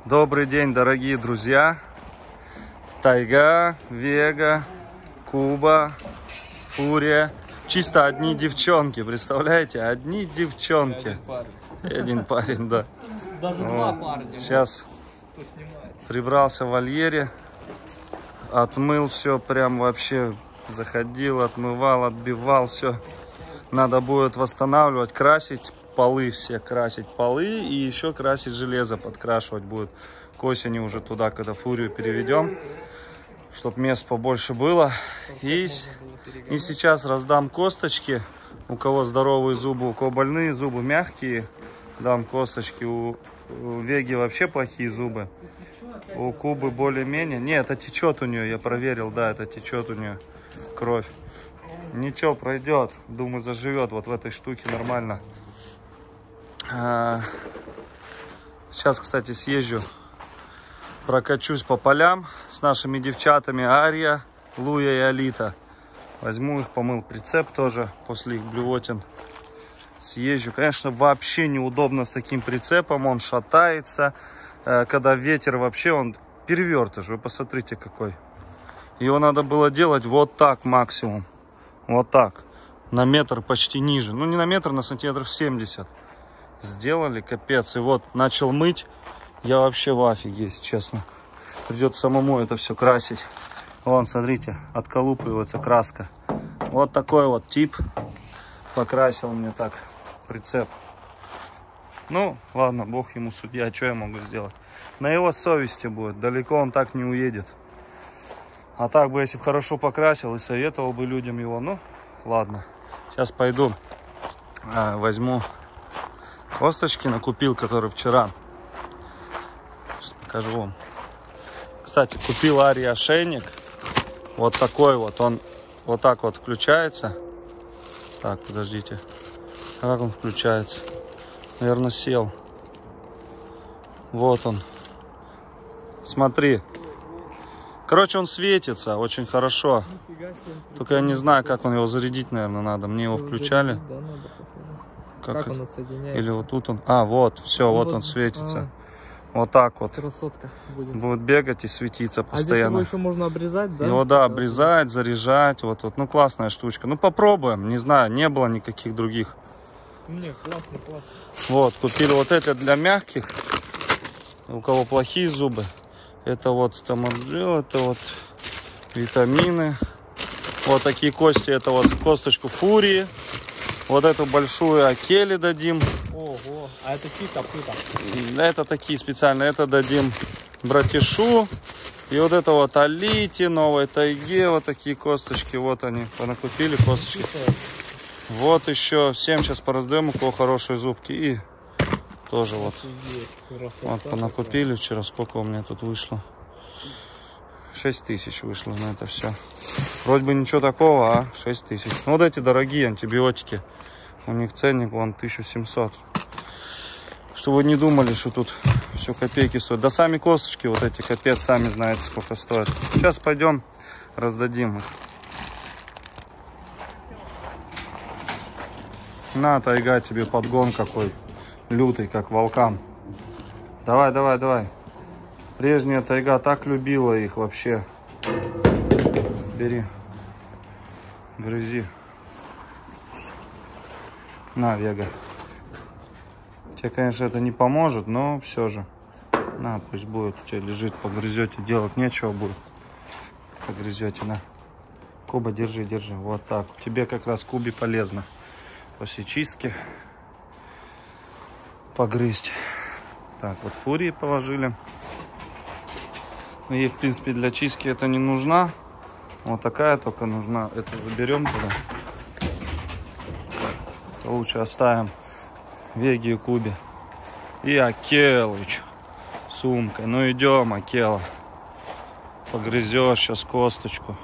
Добрый день, дорогие друзья. Тайга, Вега, Куба, Фурия. Чисто одни девчонки, представляете? Одни девчонки. Один парень, да. Даже два парня. Сейчас прибрался в вольере. Отмыл все, прям вообще заходил, отмывал, отбивал все. Надо будет восстанавливать, красить полы все, красить полы и еще красить железо, подкрашивать будет к осени уже туда, когда Фурию переведем, чтобы мест побольше было. И сейчас раздам косточки, у кого здоровые зубы, у кого больные зубы, мягкие, дам косточки. У Веги вообще плохие зубы, у Кубы более-менее. Не, это течет у нее, я проверил, да, это течет у нее кровь. Ничего, пройдет, думаю, заживет вот в этой штуке нормально. Сейчас, кстати, съезжу, прокачусь по полям с нашими девчатами Ария, Луя и Алита. Возьму их, помыл прицеп тоже после их блювотин. Съезжу. Конечно, вообще неудобно с таким прицепом, он шатается. Когда ветер вообще, он перевертыш, вы посмотрите какой. Его надо было делать вот так максимум. Вот так. На метр почти ниже. Ну, не на метр, на сантиметров 70. Сделали, капец. И вот начал мыть. Я вообще в афиге, если честно. Придется самому это все красить. Вон, смотрите, отколупывается краска. Вот такой вот тип. Покрасил мне так прицеп. Ну, ладно, бог ему судья. Что я могу сделать? На его совести будет. Далеко он так не уедет. А так бы, если бы хорошо покрасил и советовал бы людям его. Ну, ладно. Сейчас пойду возьму косточки, накупил, которые вчера. Сейчас покажу вам. Кстати, купил Арии ошейник. Вот такой вот. Он вот так вот включается. Так, подождите. А как он включается? Наверное, сел. Вот он. Смотри. Короче, он светится очень хорошо. Только я не знаю, как он его зарядить, наверное, надо. Мне его включали. Как он отсоединяется? Или вот тут он. А, вот, все, вот он светится. Вот так вот. Красотка будет. Будет бегать и светиться постоянно. А здесь его еще можно обрезать, да? Его, да, обрезать, заряжать. Вот, вот. Ну, классная штучка. Ну, попробуем. Не знаю, не было никаких других. Не, классно, классно. Вот, купили вот это для мягких. У кого плохие зубы. Это вот стомаджил, это вот витамины. Вот такие кости, это вот косточку Фурии. Вот эту большую Акели дадим. Ого, а это чьи копыта? Это такие специальные, это дадим братишу. И вот это вот Алите, Новой Тайге, вот такие косточки. Вот они, понакупили косточки. Вот еще, всем сейчас пораздаем, у кого хорошие зубки. И тоже вот. Вот понакупили вчера, сколько у меня тут вышло. 6000 вышло на это все. Вроде бы ничего такого, а 6000. Ну, вот эти дорогие антибиотики. У них ценник вон 1700. Чтобы вы не думали, что тут все копейки стоят. Да сами косточки вот эти, капец, сами знаете, сколько стоят. Сейчас пойдем раздадим их. На, Тайга, тебе подгон какой. Лютый, как волкам. Давай, давай, давай. Прежняя Тайга так любила их вообще. Бери. Грызи. На, Вега. Тебе, конечно, это не поможет, но все же. На, пусть будет. У тебя лежит, погрызете. Делать нечего будет. Погрызете, на. Куба, держи, держи. Вот так. Тебе как раз Кубе полезно. После чистки погрызть. Так, вот Фурии положили. Ей, в принципе, для чистки это не нужна. Вот такая только нужна. Это заберем туда. Это лучше оставим Веге и Кубе. И Акелыч сумкой. Ну идем, Акела. Погрызешь сейчас косточку.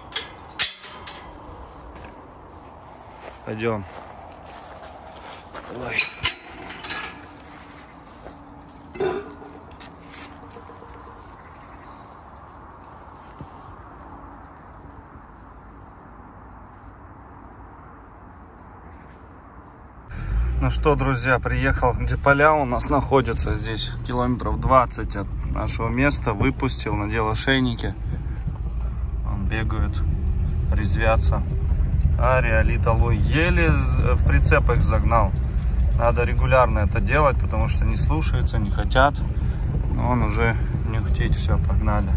Пойдем. Ой. Ну что, друзья, приехал, где поля у нас находятся здесь, километров 20 от нашего места, выпустил, надел ошейники. Он бегают, резвятся. Ария, Алита, Луя еле в прицеп их загнал. Надо регулярно это делать, потому что не слушаются, не хотят. Но он уже нюхтить, все, погнали.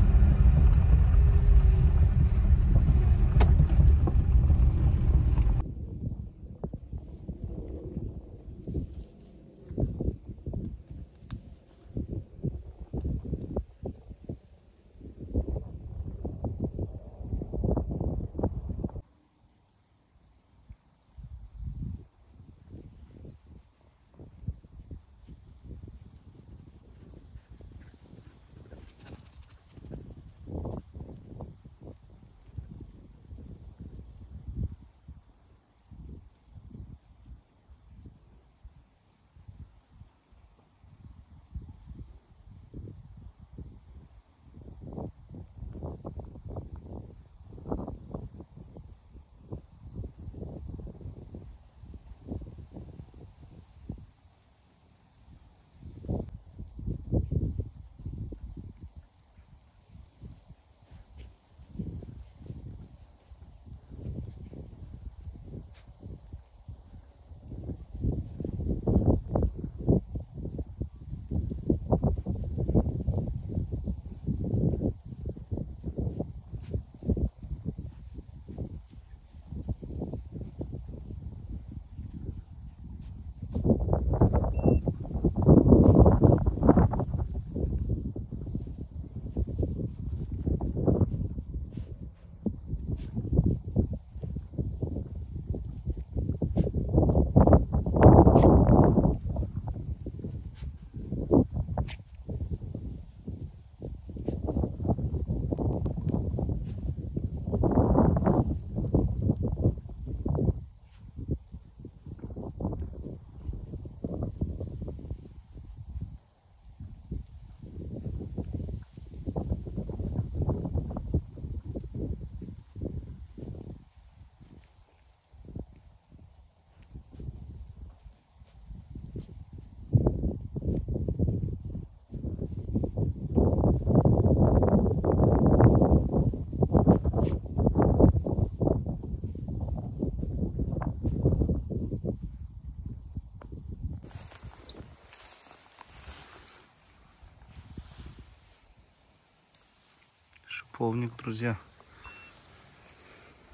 Шиповник, друзья.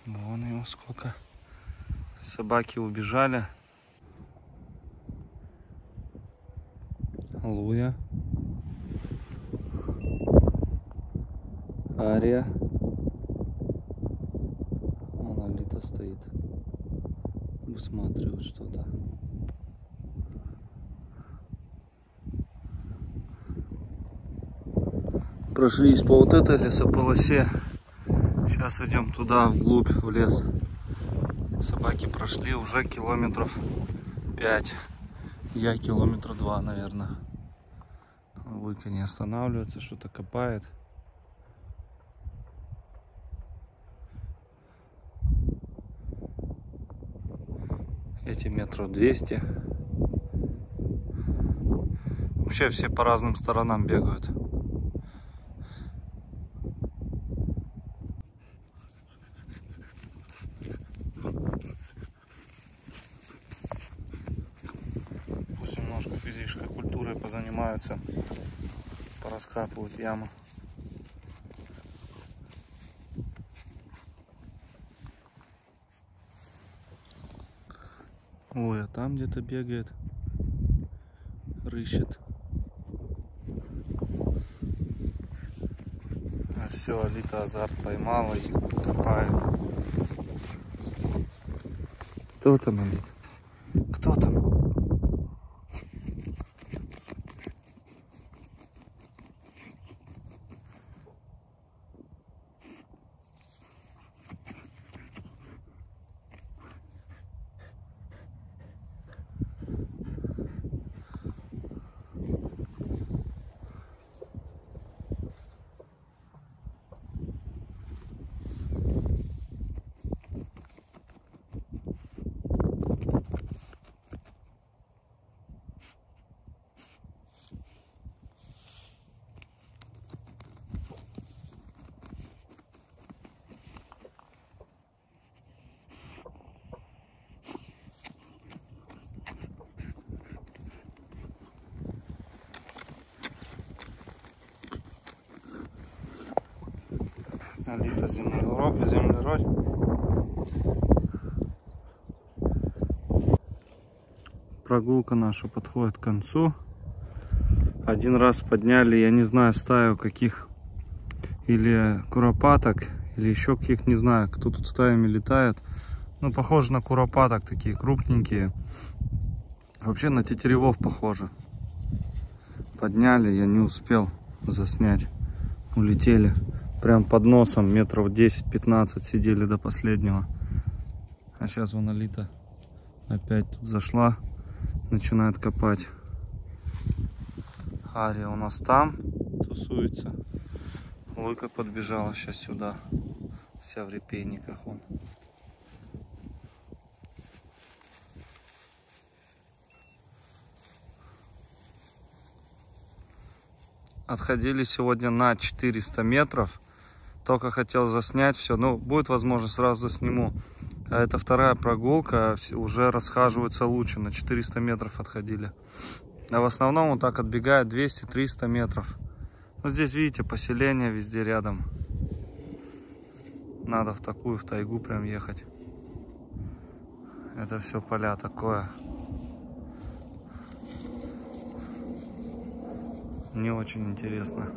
Вон его сколько. Собаки убежали. Луя. Ария. Вон Алита стоит. Высматривает что-то. Прошлись по вот этой лесополосе. Сейчас идем туда, вглубь, в лес. Собаки прошли уже километров 5. Я километра 2, наверное. Луйка не останавливается, что-то копает. Эти метров 200. Вообще все по разным сторонам бегают. Пусть немножко физической культурой позанимаются, пораскапывают яму. Ой, а там где-то бегает, рыщет. А все, Алита азарт поймала и копает. Кто там, Алита? Кто там? Алита землерой. Прогулка наша подходит к концу. Один раз подняли, я не знаю, стаю каких, или куропаток, или еще каких, не знаю, кто тут стаями летает. Ну, похоже на куропаток, такие крупненькие. Вообще на тетеревов похоже. Подняли, я не успел заснять. Улетели. Прям под носом, метров 10-15 сидели до последнего. А сейчас вон Алита опять тут зашла, начинает копать. Ария у нас там тусуется. Луйка подбежала сейчас сюда. Вся в репейниках он. Отходили сегодня на 400 метров. Только хотел заснять все. Ну, будет возможность, сразу сниму. А это вторая прогулка. Уже расхаживаются лучше. На 400 метров отходили. А в основном вот так отбегает 200-300 метров. Ну, здесь, видите, поселение везде рядом. Надо в такую, в тайгу прям ехать. Это все поля такое. Не очень интересно.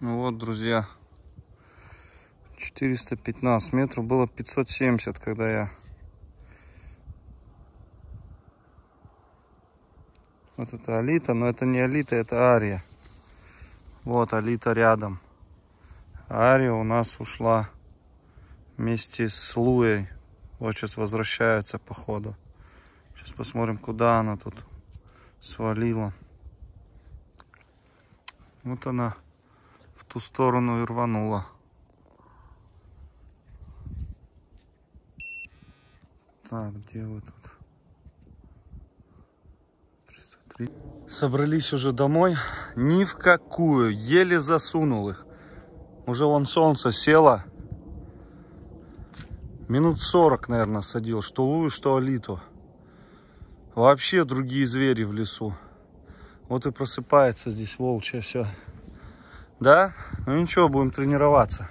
Ну вот, друзья, 415 метров, было 570, когда я... Вот это Алита, но это не Алита, это Ария. Вот Алита рядом. Ария у нас ушла вместе с Луей. Вот сейчас возвращается по ходу. Сейчас посмотрим, куда она тут свалила. Вот она в ту сторону и рванула. Так, где вы тут? 303. Собрались уже домой. Ни в какую. Еле засунул их. Уже вон солнце село. Минут 40, наверное, садил. Что Лую, что Алиту. Вообще другие звери в лесу. Вот и просыпается здесь волчье все. Да? Ну ничего, будем тренироваться.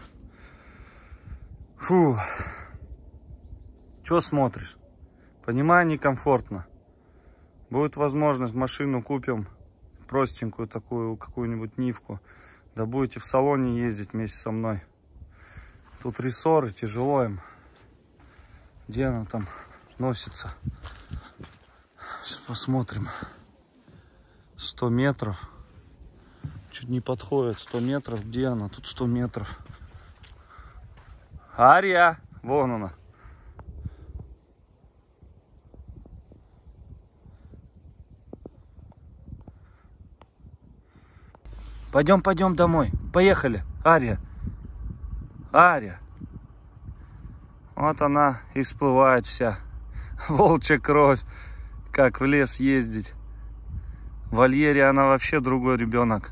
Фу. Че смотришь? Понимаю, некомфортно. Будет возможность, машину купим. Простенькую такую, какую-нибудь Нивку. Да будете в салоне ездить вместе со мной. Тут рессоры, тяжело им. Где она там носится? Сейчас посмотрим. 100 метров. Чуть не подходит. 100 метров. Где она? Тут 100 метров. Ария! Вон она. Пойдем, пойдем домой. Поехали. Ария. Ария. Вот она и всплывает вся. Волчья кровь. Как в лес ездить. В вольере она вообще другой ребенок.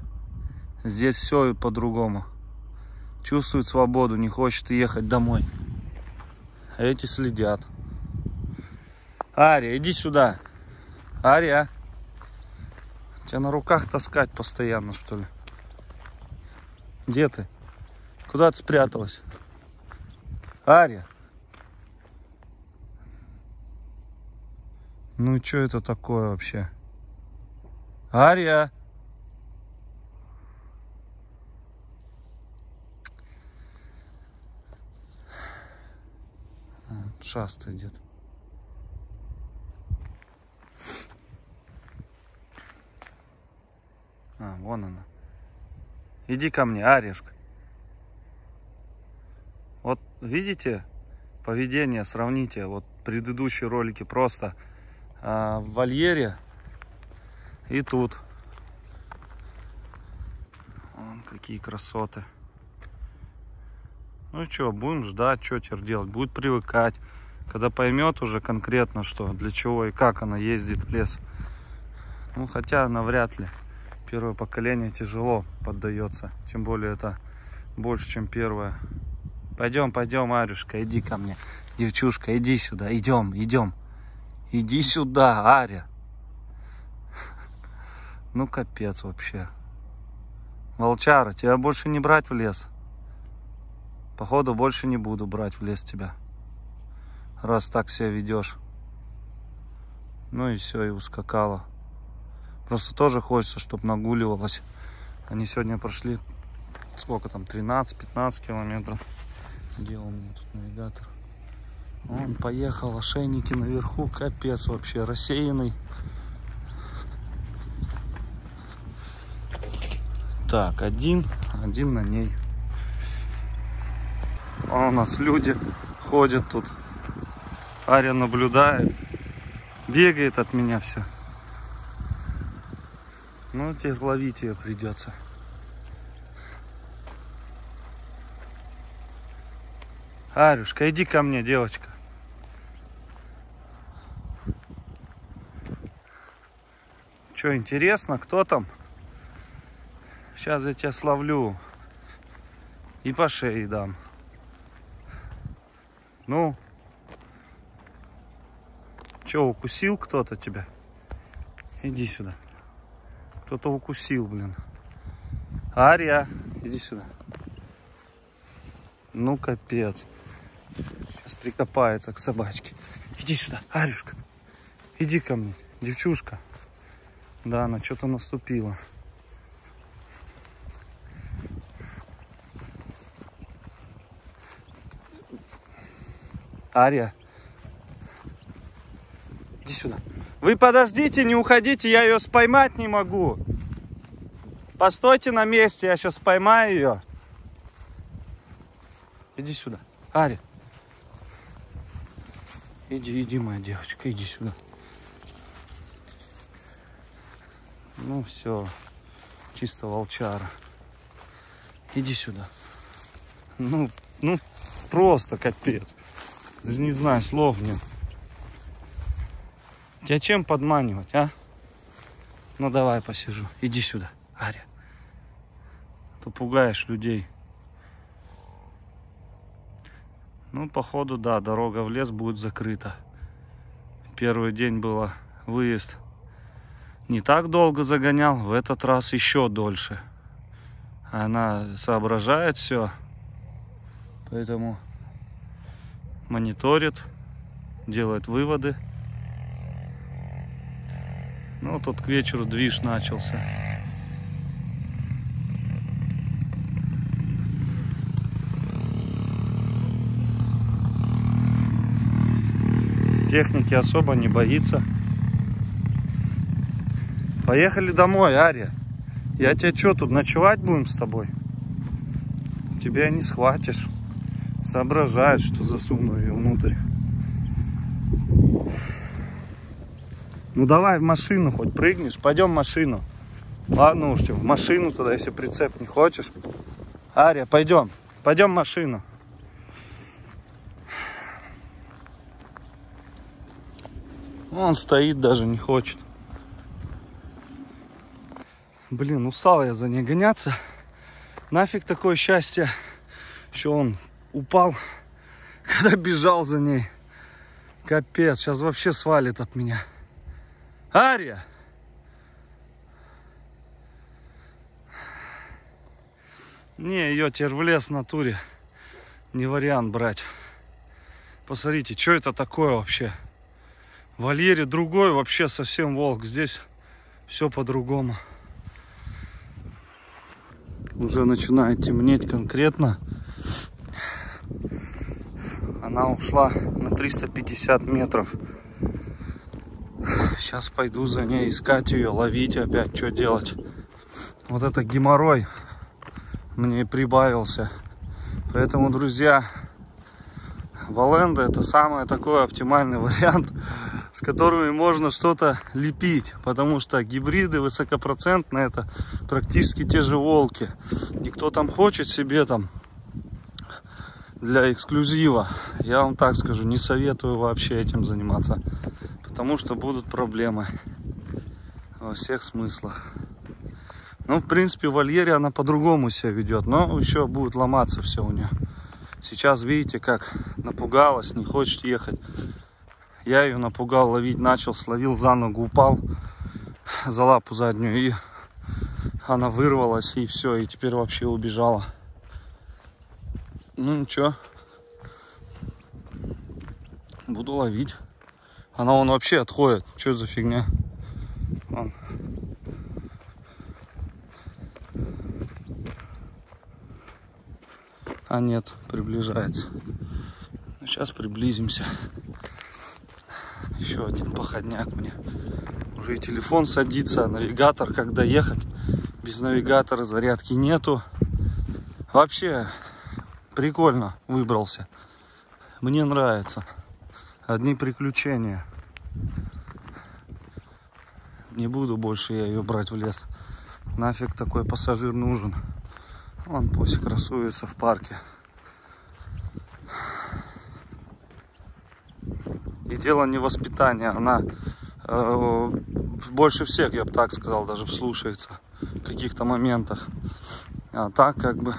Здесь все по-другому. Чувствует свободу, не хочет ехать домой. А эти следят. Ария, иди сюда. Ария. Тебя на руках таскать постоянно, что ли? Где ты? Куда ты спряталась? Ария. Ну и что это такое вообще? Ария. шастает где-то. А, вон она. Иди ко мне, Аришка. Вот видите поведение, сравните. Вот предыдущие ролики просто в вольере и тут. Вон какие красоты. Ну что, будем ждать, что теперь делать. Будет привыкать. Когда поймет уже конкретно, что, для чего и как она ездит в лес. Ну, хотя навряд ли. Первое поколение тяжело поддается. Тем более это больше, чем первое. Пойдем, пойдем, Арюшка, иди ко мне. Девчушка, иди сюда. Идем, идем. Иди сюда, Аря. Ну, капец вообще. Волчара, тебя больше не брать в лес. Походу, больше не буду брать в лес тебя. Раз так себя ведешь. Ну и все, и ускакала. Просто тоже хочется, чтобы нагуливалась. Они сегодня прошли, сколько там, 13-15 километров. Где у меня тут навигатор? Он поехал, ошейники наверху, капец вообще, рассеянный. Так, один на ней. А у нас люди ходят тут. Ария наблюдает. Бегает от меня все. Ну, теперь ловить ее придется. Арюшка, иди ко мне, девочка. Что, интересно, кто там? Сейчас я тебя словлю. И по шее дам. Ну. Че, укусил кто-то тебя? Иди сюда. Кто-то укусил, блин. Ария, иди сюда. Ну, капец. Сейчас прикопается к собачке. Иди сюда, Арюшка. Иди ко мне, девчушка. Да, она что-то наступила. Ария. Иди сюда. Вы подождите, не уходите, я ее поймать не могу. Постойте на месте, я сейчас поймаю ее. Иди сюда. Ария. Иди, моя девочка, иди сюда. Ну все, чисто волчара. Иди сюда. Ну просто капец. Даже не знаю, слов нет. Тебя чем подманивать, а? Ну давай посижу. Иди сюда, Ария. Ты пугаешь людей. Ну, походу, да, дорога в лес будет закрыта. Первый день было выезд. Не так долго загонял, в этот раз еще дольше. Она соображает все. Поэтому мониторит, делает выводы. Ну, тут к вечеру движ начался. Техники особо не боится. Поехали домой, Ария. Я тебя что, тут ночевать будем с тобой? Тебя не схватишь. Соображает, что засуну ее внутрь. Ну давай в машину хоть прыгнешь. Пойдем в машину. Ладно уж, в машину тогда, если прицеп не хочешь. Ария, пойдем. Пойдем в машину. Он стоит, даже не хочет. Блин, устал я за ней гоняться. Нафиг такое счастье, что он упал, когда бежал за ней. Капец, сейчас вообще свалит от меня. Ария! Не, ее теперь в лес в натуре не вариант брать. Посмотрите, что это такое вообще? В вольере другой вообще совсем волк. Здесь все по-другому. Уже начинает темнеть конкретно. Она ушла на 350 метров. Сейчас пойду за ней искать ее, ловить опять, что делать. Вот это геморрой мне прибавился. Поэтому, друзья, Валенда это самый такой оптимальный вариант, с которыми можно что-то лепить. Потому что гибриды высокопроцентные это практически те же волки. И кто там хочет себе там для эксклюзива, я вам так скажу, не советую вообще этим заниматься. Потому что будут проблемы во всех смыслах. Ну, в принципе, в вольере она по-другому себя ведет, но еще будет ломаться все у нее. Сейчас видите, как напугалась, не хочет ехать. Я ее напугал, ловить начал, словил за ногу, упал за лапу заднюю, и она вырвалась, и все, и теперь вообще убежала. Ну, ничего. Буду ловить. Она вон вообще отходит. Что за фигня? Вон. А нет, приближается. Сейчас приблизимся. Еще один походняк мне. Уже и телефон садится, а навигатор, когда ехать. Без навигатора зарядки нету. Вообще прикольно выбрался. Мне нравится. Одни приключения. Не буду больше я ее брать в лес. Нафиг такой пассажир нужен. Вон пусть красуется в парке. И дело не воспитания. Она больше всех, я бы так сказал, даже вслушается в каких-то моментах. А так как бы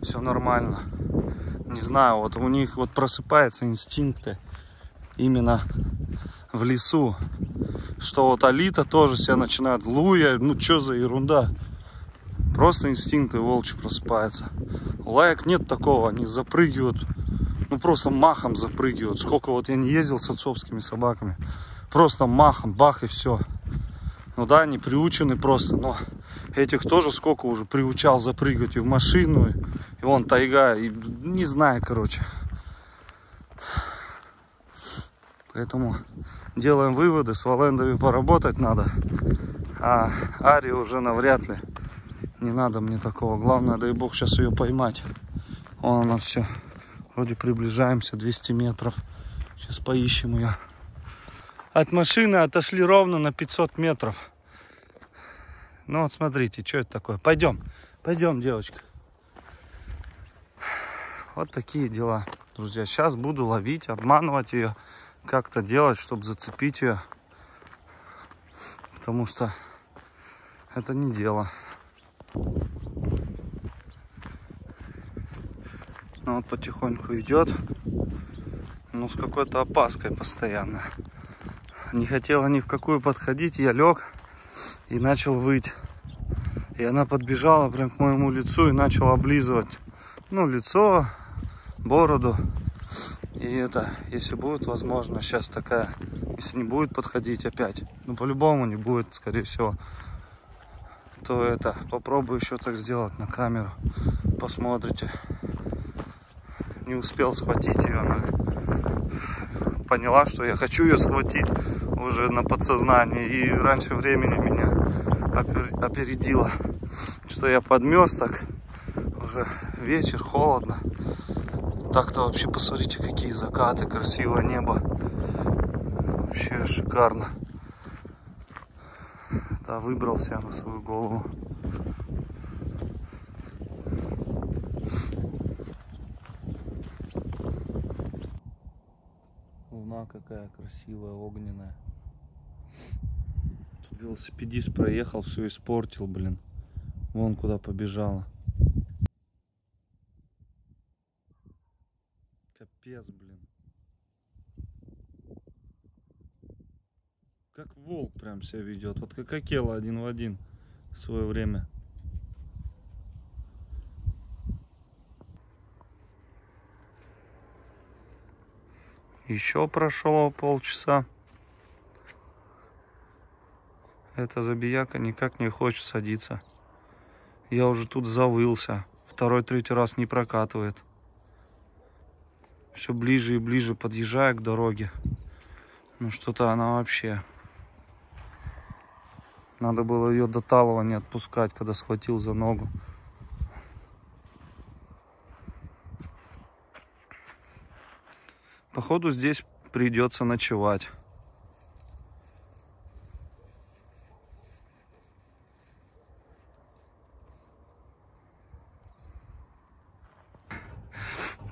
все нормально. Не знаю, вот у них вот просыпаются инстинкты именно в лесу. Что вот Алита тоже себя начинает, Луя, ну что за ерунда. Просто инстинкты волчьи просыпаются. У лаек нет такого, они запрыгивают, ну просто махом запрыгивают. Сколько вот я не ездил с отцовскими собаками, просто махом, бах и все. Ну да, они приучены просто, но этих тоже сколько уже приучал запрыгивать и в машину, и вон тайга, и не знаю, короче. Поэтому делаем выводы, с Валендами поработать надо, а Ари уже навряд ли. Не надо мне такого. Главное, дай бог, сейчас ее поймать. Вон она все. Вроде приближаемся, 200 метров. Сейчас поищем ее. От машины отошли ровно на 500 метров. Ну вот смотрите, что это такое. Пойдем, пойдем, девочка. Вот такие дела, друзья. Сейчас буду ловить, обманывать ее. Как-то делать, чтобы зацепить ее. Потому что это не дело. Ну вот потихоньку идет. Ну с какой-то опаской постоянно. Не хотела ни в какую подходить. Я лег и начал выть. И она подбежала прям к моему лицу и начала облизывать. Ну лицо, бороду. И это, если будет возможно, сейчас такая, если не будет подходить опять, ну по-любому не будет, скорее всего, то это, попробую еще так сделать на камеру, посмотрите. Не успел схватить ее, она поняла, что я хочу ее схватить уже на подсознании, и раньше времени меня опередила, что я подмерз так, уже вечер, холодно. Так-то вообще посмотрите, какие закаты, красивое небо. Вообще шикарно. Да, выбрался я на свою голову. Луна какая красивая, огненная. Тут велосипедист проехал, все испортил, блин. Вон куда побежала. Капец, блин. Как волк прям себя ведет. Вот как Акела один в один в свое время. Еще прошло полчаса. Эта забияка никак не хочет садиться. Я уже тут завылся. Второй, третий раз не прокатывает. Все ближе и ближе подъезжая к дороге. Ну что-то она вообще... Надо было ее до Талова не отпускать, когда схватил за ногу. Походу здесь придется ночевать.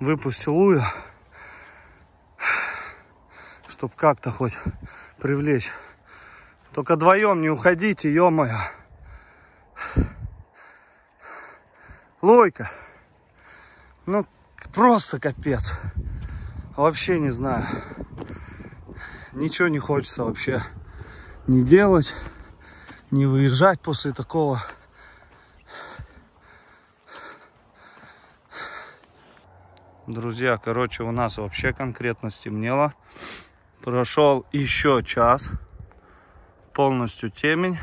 Выпустил Луя, чтоб как-то хоть привлечь. Только вдвоем не уходите, ё-моё. Луйка. Ну, просто капец. Вообще не знаю. Ничего не хочется вообще не делать, не выезжать после такого. Друзья, короче, у нас вообще конкретно стемнело. Прошел еще час. Полностью темень.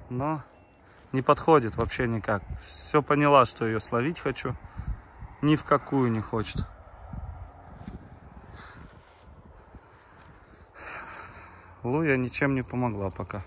Но не подходит вообще никак. Все поняла, что ее словить хочу. Ни в какую не хочет. Луя ничем не помогла пока.